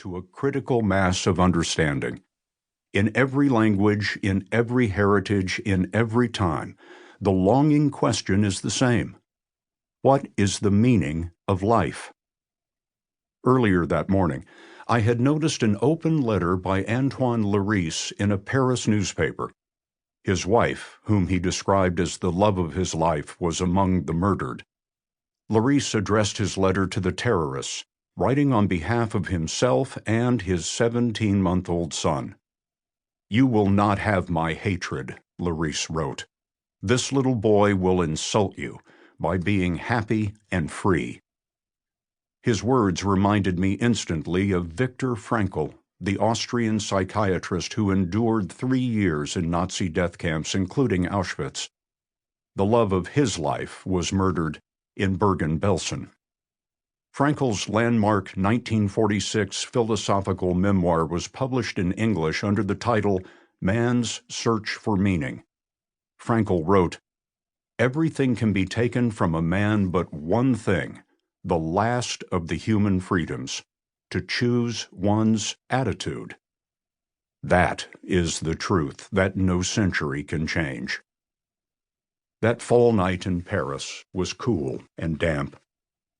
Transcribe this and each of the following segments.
to a critical mass of understanding. In every language, in every heritage, in every time, the longing question is the same. What is the meaning of life? Earlier that morning, I had noticed an open letter by Antoine Larice in a Paris newspaper. His wife, whom he described as the love of his life, was among the murdered. Larice addressed his letter to the terrorists, writing on behalf of himself and his 17-month-old son. "You will not have my hatred," Larice wrote. "This little boy will insult you by being happy and free." His words reminded me instantly of Viktor Frankl, the Austrian psychiatrist who endured 3 years in Nazi death camps, including Auschwitz. The love of his life was murdered in Bergen-Belsen. Frankl's landmark 1946 philosophical memoir was published in English under the title Man's Search for Meaning. Frankl wrote, "Everything can be taken from a man but one thing, the last of the human freedoms, to choose one's attitude. That is the truth that no century can change." That fall night in Paris was cool and damp.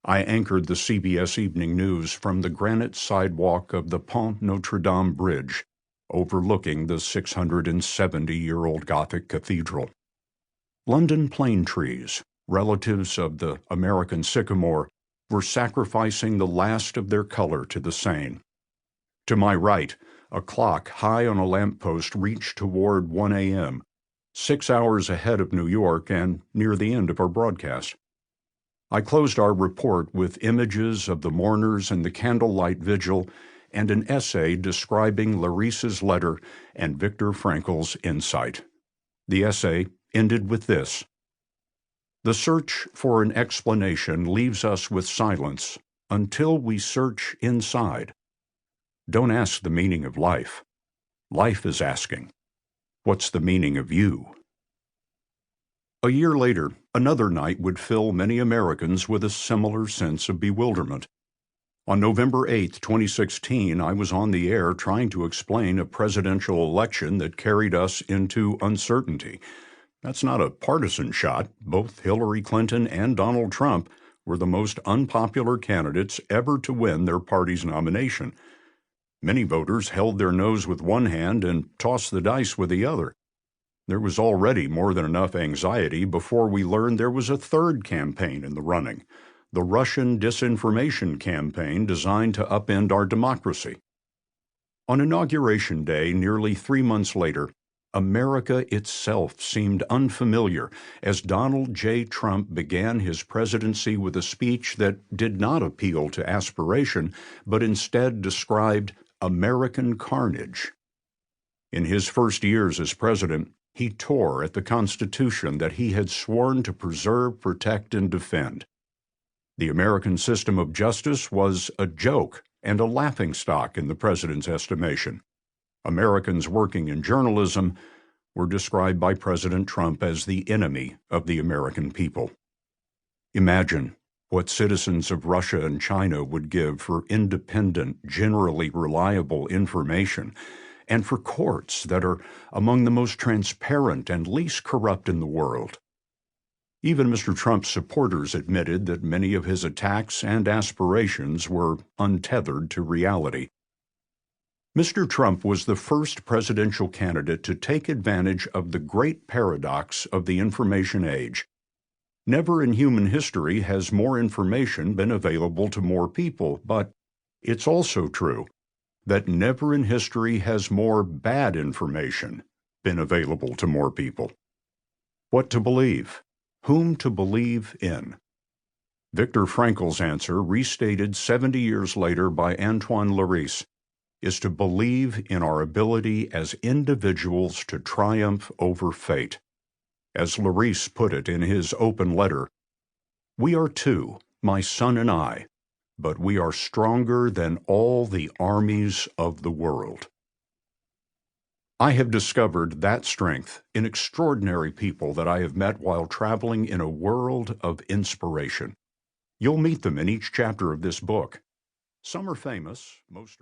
I anchored the CBS Evening News from the granite sidewalk of the Pont Notre Dame Bridge, overlooking the 670-year-old Gothic cathedral. London plane trees, relatives of the American sycamore, were sacrificing the last of their color to the Seine. To my right, a clock high on a lamppost reached toward 1 a.m., 6 hours ahead of New York and near the end of our broadcast. I closed our report with images of the mourners and the candlelight vigil and an essay describing Larice's letter and Viktor Frankl's insight. The essay ended with this: "The search for an explanation leaves us with silence until we search inside. Don't ask the meaning of life. Life is asking, what's the meaning of you?" A year later, another night would fill many Americans with a similar sense of bewilderment. On November 8, 2016, I was on the air trying to explain a presidential election that carried us into uncertainty. That's not a partisan shot. Both Hillary Clinton and Donald Trump were the most unpopular candidates ever to win their party's nomination. Many voters held their nose with one hand and tossed the dice with the other. There was already more than enough anxiety before we learned there was a third campaign in the running, the Russian disinformation campaign designed to upend our democracy. On Inauguration Day, nearly 3 months later, America itself seemed unfamiliar as Donald J. Trump began his presidency with a speech that did not appeal to aspiration, but instead described American carnage. In his first years as president, he tore at the Constitution that he had sworn to preserve, protect, and defend. The American system of justice was a joke and a laughingstock in the president's estimation. Americans working in journalism were described by President Trump as the enemy of the American people. Imagine what citizens of Russia and China would give for independent, generally reliable information, and for courts that are among the most transparent and least corrupt in the world. Even Mr. Trump's supporters admitted that many of his attacks and aspirations were untethered to reality. Mr. Trump was the first presidential candidate to take advantage of the great paradox of the information age. Never in human history has more information been available to more people, but it's also true that never in history has more bad information been available to more people. What to believe? Whom to believe in? Viktor Frankl's answer, restated 70 years later by Antoine Larice, is to believe in our ability as individuals to triumph over fate. As Larice put it in his open letter, "We are two, my son and I, but we are stronger than all the armies of the world." I have discovered that strength in extraordinary people that I have met while traveling in a world of inspiration. You'll meet them in each chapter of this book. Some are famous, most are